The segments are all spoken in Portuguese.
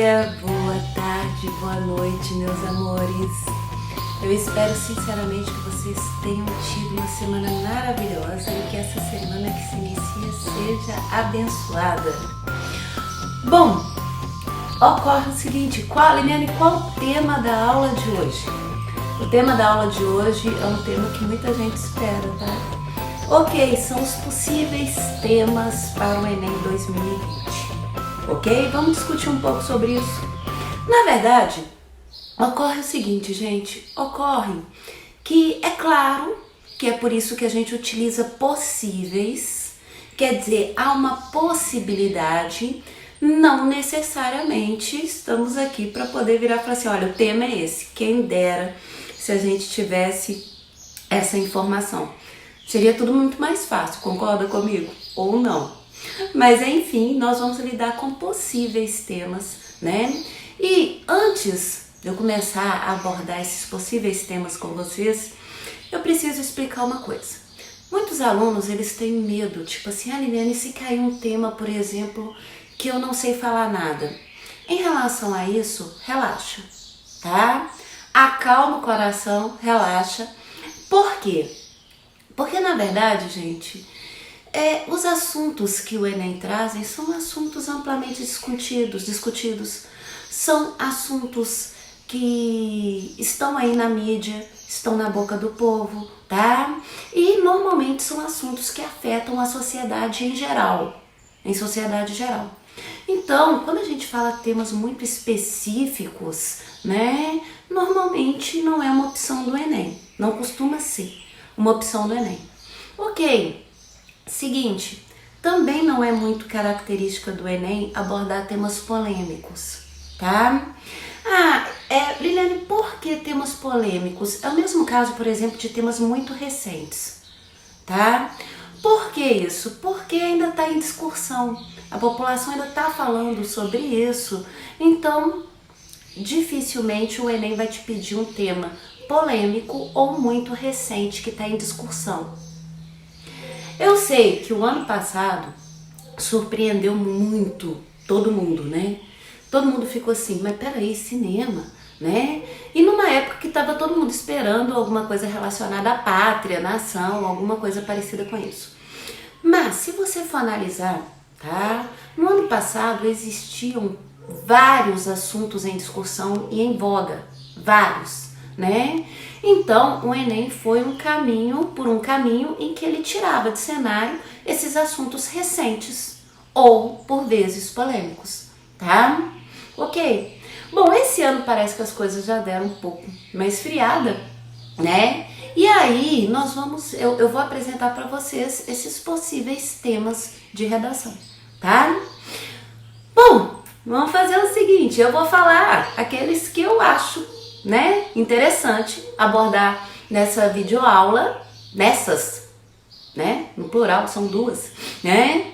dia, boa tarde, boa noite, meus amores. Eu espero sinceramente que vocês tenham tido uma semana maravilhosa e que essa semana que se inicia seja abençoada. Bom, ocorre o seguinte, Liliane, qual o tema da aula de hoje? O tema da aula de hoje é um tema que muita gente espera, tá? Ok, são os possíveis temas para o Enem 2020. Ok? Vamos discutir um pouco sobre isso. Na verdade, ocorre o seguinte, gente. Ocorre que é claro que é por isso que a gente utiliza possíveis. Quer dizer, há uma possibilidade. Não necessariamente estamos aqui para poder virar e falar assim, olha, o tema é esse. Quem dera se a gente tivesse essa informação. Seria tudo muito mais fácil, concorda comigo? Ou não? Mas enfim, nós vamos lidar com possíveis temas, né? E antes de eu começar a abordar esses possíveis temas com vocês, eu preciso explicar uma coisa. Muitos alunos, eles têm medo, tipo assim, Liliane, se cair um tema, por exemplo, que eu não sei falar nada. Em relação a isso, relaxa, tá? Acalma o coração, relaxa. Por quê? Porque na verdade, gente, os assuntos que o Enem trazem são assuntos amplamente discutidos. São assuntos que estão aí na mídia, estão na boca do povo, tá? E normalmente são assuntos que afetam a sociedade em geral, Então, quando a gente fala temas muito específicos, né, normalmente não é uma opção do Enem, não costuma ser uma opção do Enem. Ok. Seguinte, também não é muito característica do Enem abordar temas polêmicos, tá? Liliane, por que temas polêmicos? É o mesmo caso, por exemplo, de temas muito recentes, tá? Por que isso? Porque ainda está em discussão, a população ainda está falando sobre isso, então dificilmente o Enem vai te pedir um tema polêmico ou muito recente que está em discussão. Eu sei que o ano passado surpreendeu muito todo mundo, né? Todo mundo ficou assim, mas peraí, cinema, né? E numa época que estava todo mundo esperando alguma coisa relacionada à pátria, nação, alguma coisa parecida com isso. Mas se você for analisar, tá? No ano passado existiam vários assuntos em discussão e em voga, vários, né? Então, o Enem foi por um caminho em que ele tirava de cenário esses assuntos recentes ou, por vezes, polêmicos, tá? Ok. Bom, esse ano parece que as coisas já deram um pouco mais esfriada, né? E aí, eu vou apresentar para vocês esses possíveis temas de redação, tá? Bom, vamos fazer o seguinte, eu vou falar aqueles que eu acho, né, interessante abordar nessa videoaula, né, no plural são duas, né,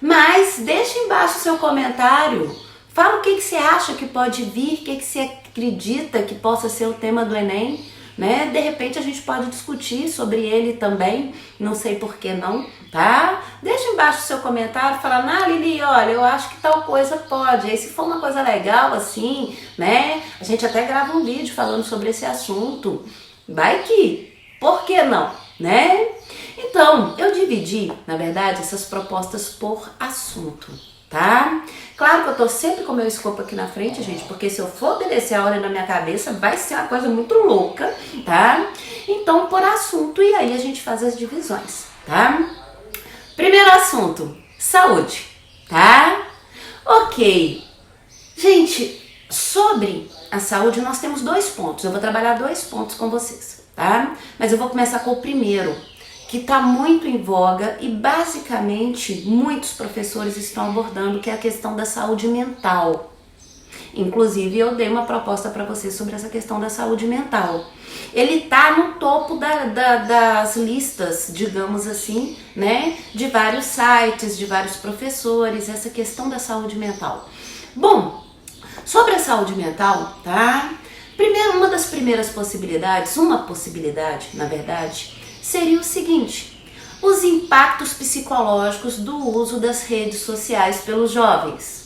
mas deixa embaixo o seu comentário, fala o que você acha que pode vir, o que você acredita que possa ser o tema do Enem, né, de repente a gente pode discutir sobre ele também, não sei por que não, tá? Deixa embaixo o seu comentário, fala, Lili, olha, eu acho que tal coisa pode, aí se for uma coisa legal assim, né, a gente até grava um vídeo falando sobre esse assunto, vai que, por que não, né? Então, eu dividi, na verdade, essas propostas por assunto, tá? Claro que eu tô sempre com o meu escopo aqui na frente, gente, porque se eu for obedecer a ordem na minha cabeça, vai ser uma coisa muito louca, tá? Então, por assunto, e aí a gente faz as divisões, tá? Primeiro assunto, saúde, tá? Ok. Gente, sobre a saúde, nós temos 2 pontos. Eu vou trabalhar 2 pontos com vocês, tá? Mas eu vou começar com o primeiro, que está muito em voga e basicamente muitos professores estão abordando, que é a questão da saúde mental. Inclusive eu dei uma proposta para vocês sobre essa questão da saúde mental. Ele está no topo das listas, digamos assim, né, de vários sites, de vários professores, essa questão da saúde mental. Bom, sobre a saúde mental, tá? Primeiro, uma possibilidade, na verdade, seria o seguinte, os impactos psicológicos do uso das redes sociais pelos jovens.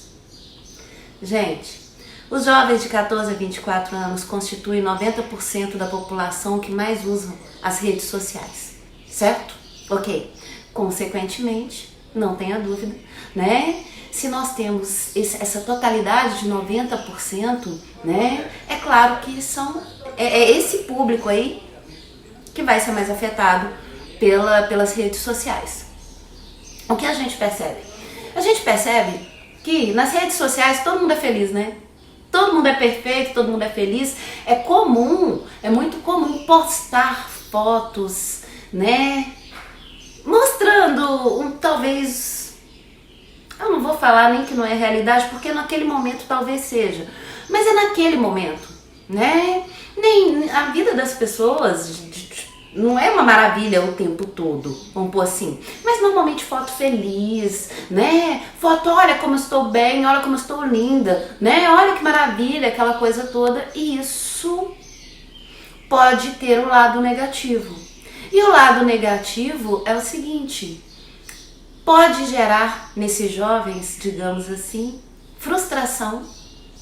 Gente, os jovens de 14 a 24 anos constituem 90% da população que mais usam as redes sociais, certo? Ok. Consequentemente, não tenha dúvida, né? Se nós temos essa totalidade de 90%, né? É claro que é esse público aí que vai ser mais afetado pelas redes sociais. O que a gente percebe? A gente percebe que nas redes sociais todo mundo é feliz, né? Todo mundo é perfeito, todo mundo é feliz. É muito comum postar fotos, né? Mostrando talvez, eu não vou falar nem que não é realidade, porque naquele momento talvez seja. Mas é naquele momento, né? Nem a vida das pessoas não é uma maravilha o tempo todo, vamos pôr assim. Mas normalmente foto feliz, né? Foto, olha como eu estou bem, olha como eu estou linda, né? Olha que maravilha, aquela coisa toda. E isso pode ter um lado negativo. E o lado negativo é o seguinte: pode gerar nesses jovens, digamos assim, frustração,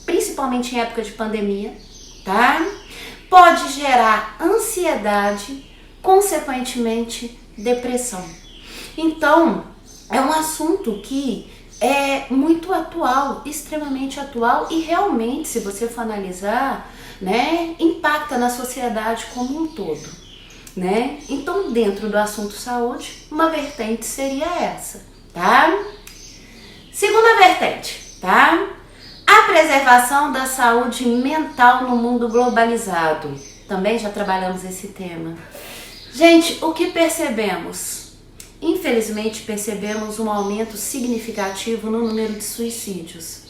principalmente em época de pandemia, tá? Pode gerar ansiedade, consequentemente, depressão. Então, é um assunto que é muito atual, extremamente atual e realmente, se você for analisar, né, impacta na sociedade como um todo, né? Então, dentro do assunto saúde, uma vertente seria essa, tá? Segunda vertente, tá? A preservação da saúde mental no mundo globalizado. Também já trabalhamos esse tema. Gente, o que percebemos? Infelizmente, percebemos um aumento significativo no número de suicídios.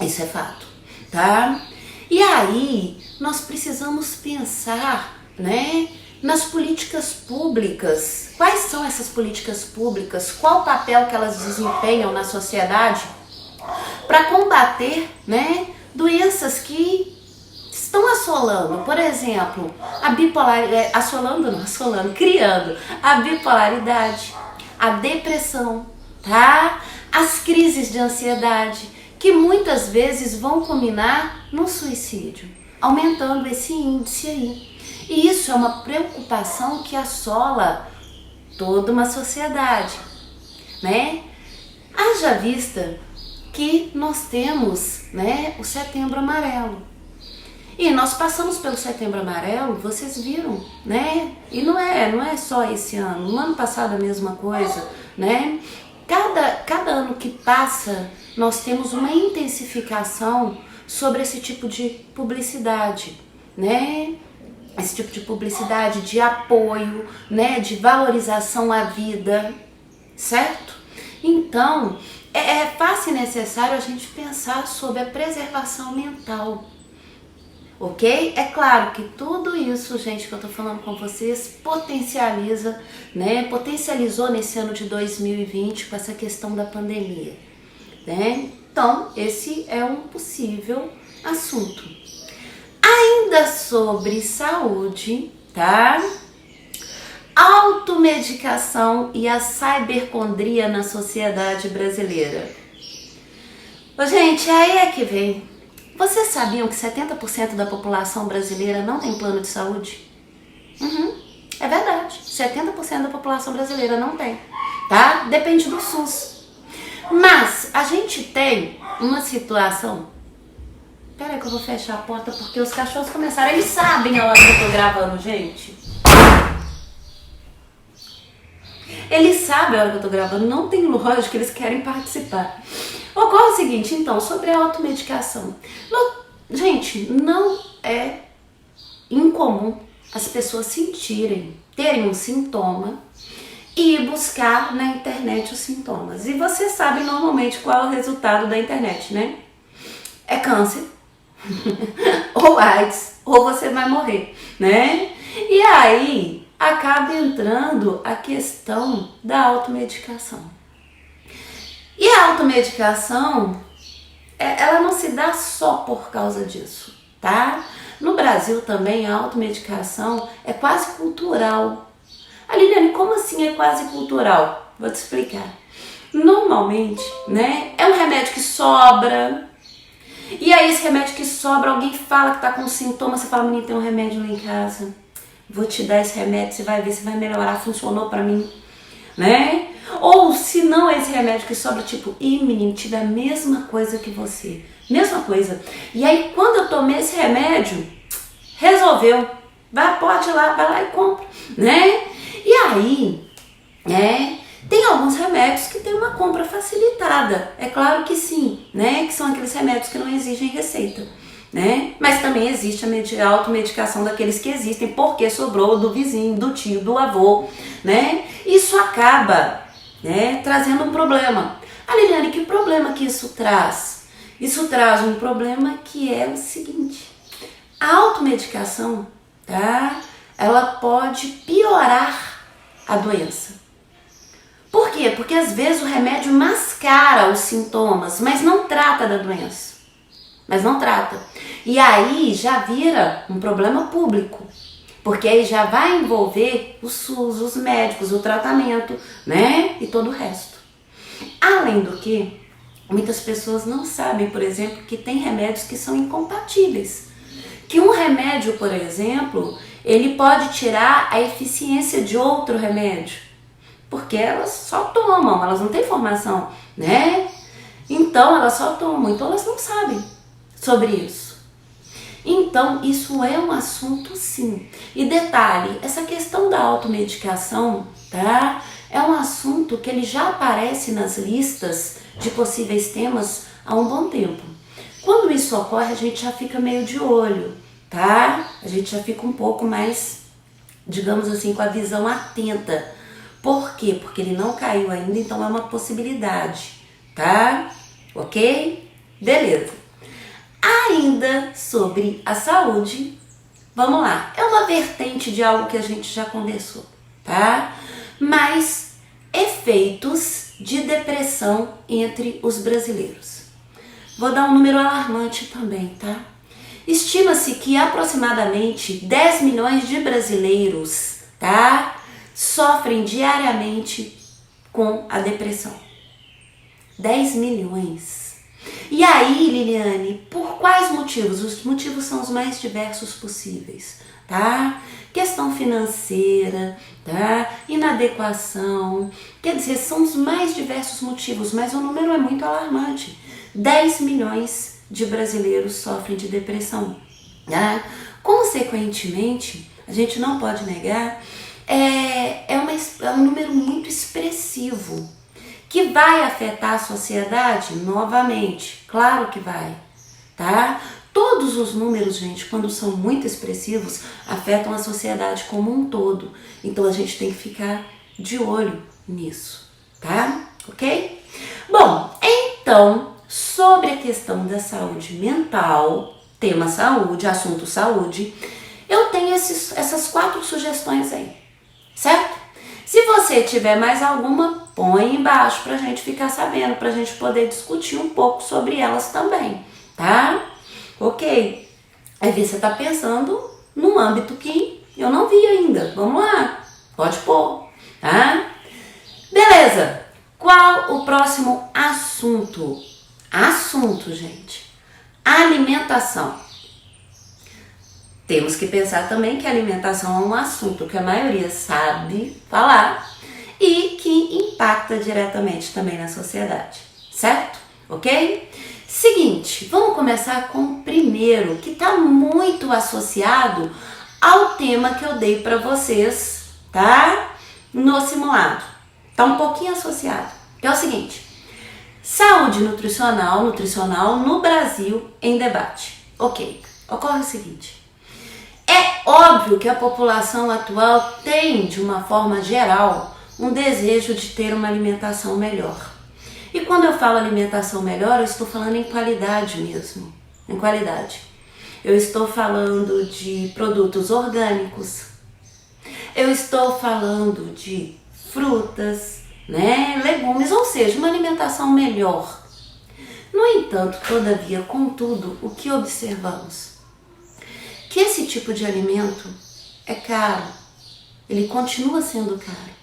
Isso é fato, tá? E aí, nós precisamos pensar, né, nas políticas públicas. Quais são essas políticas públicas? Qual o papel que elas desempenham na sociedade para combater, né, doenças que estão assolando, por exemplo, a bipolaridade, criando a bipolaridade, a depressão, tá? As crises de ansiedade, que muitas vezes vão culminar no suicídio, aumentando esse índice aí. E isso é uma preocupação que assola toda uma sociedade, né? Haja vista que nós temos, né, o Setembro Amarelo. E nós passamos pelo Setembro Amarelo, vocês viram, né? E não é só esse ano, no ano passado a mesma coisa, né? Cada ano que passa, nós temos uma intensificação sobre esse tipo de publicidade, né? Esse tipo de publicidade de apoio, né? De valorização à vida, certo? Então, é fácil e necessário a gente pensar sobre a preservação mental. Ok? É claro que tudo isso, gente, que eu tô falando com vocês, potencializa, né? Potencializou nesse ano de 2020 com essa questão da pandemia, né? Então, esse é um possível assunto. Ainda sobre saúde, tá? Automedicação e a cibercondria na sociedade brasileira. Ô, gente, aí é que vem. Vocês sabiam que 70% da população brasileira não tem plano de saúde? É verdade, 70% da população brasileira não tem, tá? Depende do SUS. Mas a gente tem uma situação... Peraí que eu vou fechar a porta porque os cachorros começaram... Eles sabem a hora que eu tô gravando, gente. Eles sabem a hora que eu tô gravando, não tem lógica, eles querem participar. Ocorre o seguinte, então, sobre a automedicação. Gente, não é incomum as pessoas terem um sintoma e buscar na internet os sintomas. E vocês sabem normalmente qual é o resultado da internet, né? É câncer, ou AIDS, ou você vai morrer, né? E aí acaba entrando a questão da automedicação. E a automedicação, ela não se dá só por causa disso, tá? No Brasil também a automedicação é quase cultural. Liliane, como assim é quase cultural? Vou te explicar. Normalmente, né, é um remédio que sobra, E aí esse remédio que sobra, alguém fala que tá com sintoma, você fala, menino, tem um remédio lá em casa, vou te dar esse remédio, você vai ver se vai melhorar, funcionou pra mim, né? Ou se não esse remédio que sobra, tipo, menino, tive a mesma coisa que você, mesma coisa. E aí quando eu tomei esse remédio, resolveu, pode ir lá, vai lá e compra, né? E aí, tem alguns remédios que tem uma compra facilitada, é claro que sim, né? Que são aqueles remédios que não exigem receita, né? Mas também existe a automedicação daqueles que existem porque sobrou do vizinho, do tio, do avô, né? Isso acaba, né, trazendo um problema. Liliane, que problema que isso traz? Isso traz um problema que é o seguinte: a automedicação, tá? Ela pode piorar a doença. Por quê? Porque às vezes o remédio mascara os sintomas, mas não trata da doença. Mas não trata. E aí já vira um problema público. Porque aí já vai envolver o SUS, os médicos, o tratamento, né? E todo o resto. Além do que, muitas pessoas não sabem, por exemplo, que tem remédios que são incompatíveis. Que um remédio, por exemplo, ele pode tirar a eficiência de outro remédio. Porque elas só tomam, elas não têm formação, né? Então elas só tomam, então elas não sabem sobre isso. Então isso é um assunto sim. E detalhe, essa questão da automedicação, tá? É um assunto que ele já aparece nas listas de possíveis temas há um bom tempo. Quando isso ocorre, a gente já fica meio de olho, tá? A gente já fica um pouco mais, digamos assim, com a visão atenta. Por quê? Porque ele não caiu ainda, então é uma possibilidade, tá? Ok? Beleza. Ainda sobre a saúde, vamos lá. É uma vertente de algo que a gente já conversou, tá? Mas efeitos de depressão entre os brasileiros. Vou dar um número alarmante também, tá? Estima-se que aproximadamente 10 milhões de brasileiros, tá, sofrem diariamente com a depressão. 10 milhões. E aí, Liliane, por quais motivos? Os motivos são os mais diversos possíveis, tá? Questão financeira, tá? Inadequação. Quer dizer, são os mais diversos motivos, mas o número é muito alarmante. 10 milhões de brasileiros sofrem de depressão, tá? Consequentemente, a gente não pode negar, é um número muito expressivo, que vai afetar a sociedade novamente, claro que vai, tá? Todos os números, gente, quando são muito expressivos, afetam a sociedade como um todo, então a gente tem que ficar de olho nisso, tá? Ok? Bom, então, sobre a questão da saúde mental, tema saúde, assunto saúde, eu tenho essas 4 sugestões aí, certo? Se você tiver mais alguma, põe embaixo pra gente ficar sabendo, pra gente poder discutir um pouco sobre elas também, tá? Ok? Aí você tá pensando num âmbito que eu não vi ainda. Vamos lá, pode pôr, tá? Beleza, qual o próximo assunto? Assunto, gente. Alimentação. Temos que pensar também que a alimentação é um assunto que a maioria sabe falar e que impacta diretamente também na sociedade, certo? Ok? Seguinte, vamos começar com o primeiro, que está muito associado ao tema que eu dei para vocês, tá? No simulado. Está um pouquinho associado. Que é o seguinte: saúde nutricional no Brasil em debate. Ok, ocorre o seguinte. É óbvio que a população atual tem, de uma forma geral, um desejo de ter uma alimentação melhor. E quando eu falo alimentação melhor, eu estou falando em qualidade mesmo, em qualidade. Eu estou falando de produtos orgânicos, eu estou falando de frutas, né, legumes, ou seja, uma alimentação melhor. No entanto, todavia, contudo, o que observamos? Que esse tipo de alimento é caro, ele continua sendo caro.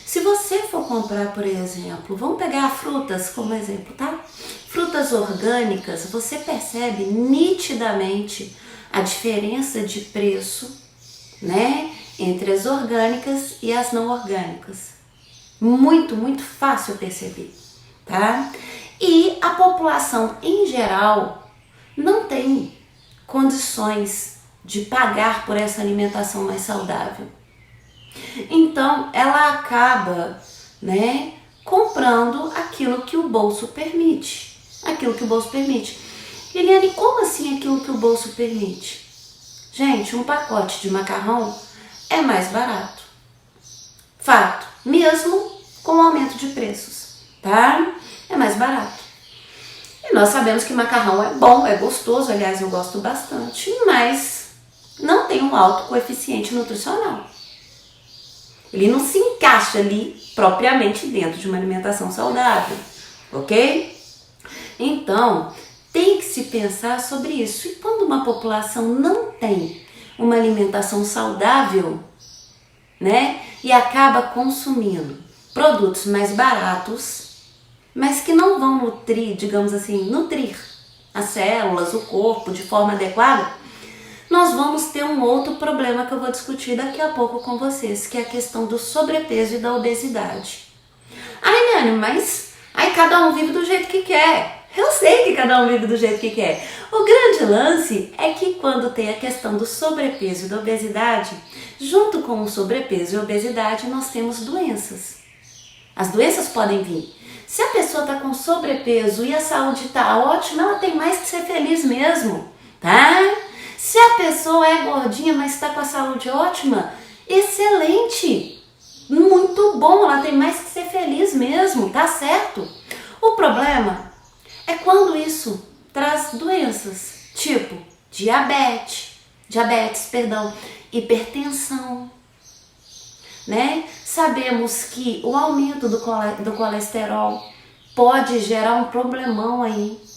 Se você for comprar, por exemplo, vamos pegar frutas como exemplo, tá? Frutas orgânicas, você percebe nitidamente a diferença de preço, né, entre as orgânicas e as não orgânicas. Muito, muito fácil perceber, tá? E a população em geral não tem condições de pagar por essa alimentação mais saudável. Então, ela acaba, né, comprando aquilo que o bolso permite. Aquilo que o bolso permite. Eliane, como assim aquilo que o bolso permite? Gente, um pacote de macarrão é mais barato. Fato. Mesmo com o aumento de preços, tá? É mais barato. E nós sabemos que macarrão é bom, é gostoso, aliás, eu gosto bastante, mas não tem um alto coeficiente nutricional. Ele não se encaixa ali propriamente dentro de uma alimentação saudável, ok? Então, tem que se pensar sobre isso. E quando uma população não tem uma alimentação saudável, né, e acaba consumindo produtos mais baratos, mas que não vão nutrir, digamos assim, nutrir as células, o corpo de forma adequada, nós vamos ter um outro problema que eu vou discutir daqui a pouco com vocês, que é a questão do sobrepeso e da obesidade. Ai, Nani, mas aí cada um vive do jeito que quer. Eu sei que cada um vive do jeito que quer. O grande lance é que quando tem a questão do sobrepeso e da obesidade, junto com o sobrepeso e a obesidade, nós temos doenças. As doenças podem vir. Se a pessoa está com sobrepeso e a saúde está ótima, ela tem mais que ser feliz mesmo, tá? Se a pessoa é gordinha, mas está com a saúde ótima, excelente, muito bom, ela tem mais que ser feliz mesmo, tá certo? O problema é quando isso traz doenças, tipo diabetes, hipertensão, né? Sabemos que o aumento do colesterol pode gerar um problemão aí.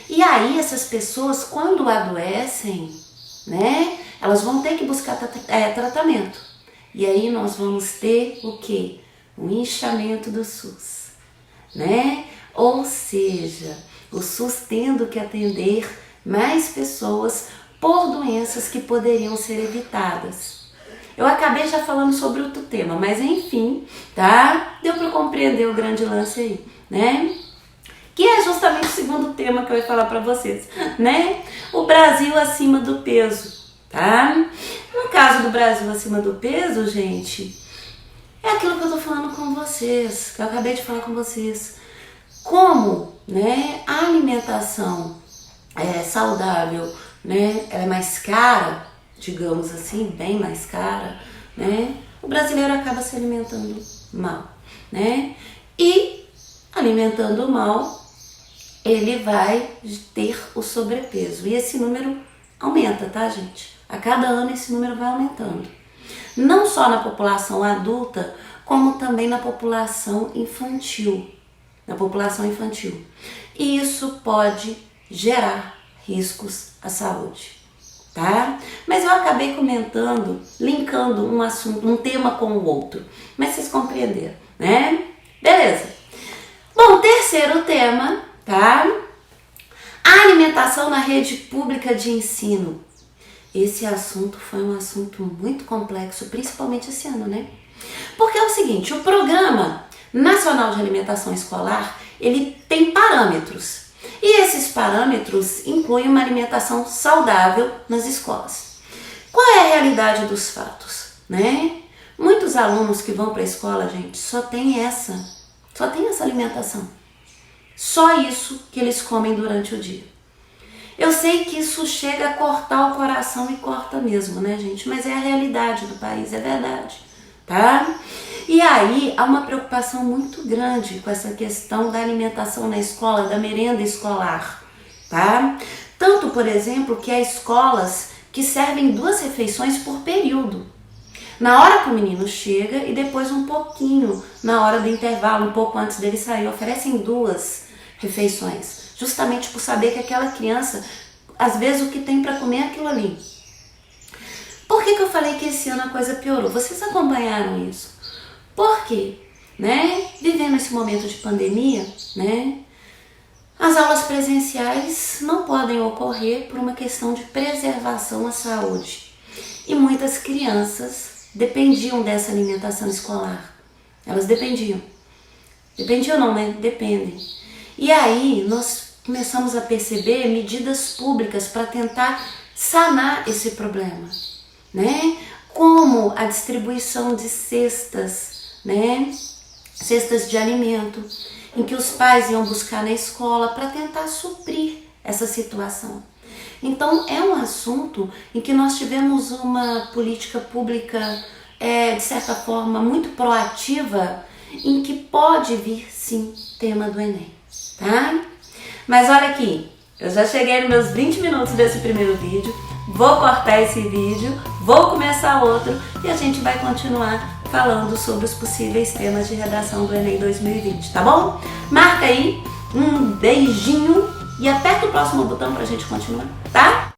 E aí essas pessoas, quando adoecem, né, elas vão ter que buscar tratamento. E aí nós vamos ter o quê? Um inchamento do SUS, né? Ou seja, o SUS tendo que atender mais pessoas por doenças que poderiam ser evitadas. Eu acabei já falando sobre outro tema, mas enfim, tá? Deu para compreender o grande lance aí, né? Que é justamente o segundo tema que eu ia falar para vocês, né? O Brasil acima do peso, tá? No caso do Brasil acima do peso, gente, é aquilo que eu tô falando com vocês, que eu acabei de falar com vocês. Como, né, a alimentação saudável, né, ela é mais cara, digamos assim, bem mais cara, né? O brasileiro acaba se alimentando mal, né? E alimentando mal, ele vai ter o sobrepeso. E esse número aumenta, tá, gente? A cada ano esse número vai aumentando. Não só na população adulta, como também na população infantil. E isso pode gerar riscos à saúde, tá? Mas eu acabei comentando, linkando um assunto, um tema com o outro. Mas vocês compreenderam, né? Beleza. Bom, terceiro tema, tá? A alimentação na rede pública de ensino. Esse assunto foi um assunto muito complexo, principalmente esse ano, né? Porque é o seguinte, o Programa Nacional de Alimentação Escolar, ele tem parâmetros. E esses parâmetros incluem uma alimentação saudável nas escolas. Qual é a realidade dos fatos, né? Muitos alunos que vão para a escola, gente, só tem essa alimentação. Só isso que eles comem durante o dia. Eu sei que isso chega a cortar o coração e corta mesmo, né, gente? Mas é a realidade do país, é verdade, tá? E aí há uma preocupação muito grande com essa questão da alimentação na escola, da merenda escolar, tá? Tanto, por exemplo, que há escolas que servem 2 refeições por período. Na hora que o menino chega e depois um pouquinho, na hora do intervalo, um pouco antes dele sair, oferecem 2 refeições. Justamente por saber que aquela criança, às vezes, o que tem para comer é aquilo ali. Por que eu falei que esse ano a coisa piorou? Vocês acompanharam isso? Por quê? né, vivendo esse momento de pandemia, né, as aulas presenciais não podem ocorrer por uma questão de preservação à saúde. E muitas crianças dependiam dessa alimentação escolar. Elas dependiam. Dependiam não, né? Dependem. E aí nós começamos a perceber medidas públicas para tentar sanar esse problema, né? Como a distribuição de cestas, né? Cestas de alimento, em que os pais iam buscar na escola para tentar suprir essa situação. Então é um assunto em que nós tivemos uma política pública, de certa forma, muito proativa, em que pode vir sim tema do Enem, tá? Mas olha aqui, eu já cheguei nos meus 20 minutos desse primeiro vídeo, vou cortar esse vídeo, vou começar outro e a gente vai continuar falando sobre os possíveis temas de redação do Enem 2020, tá bom? Marca aí, um beijinho e aperta o próximo botão pra gente continuar, tá?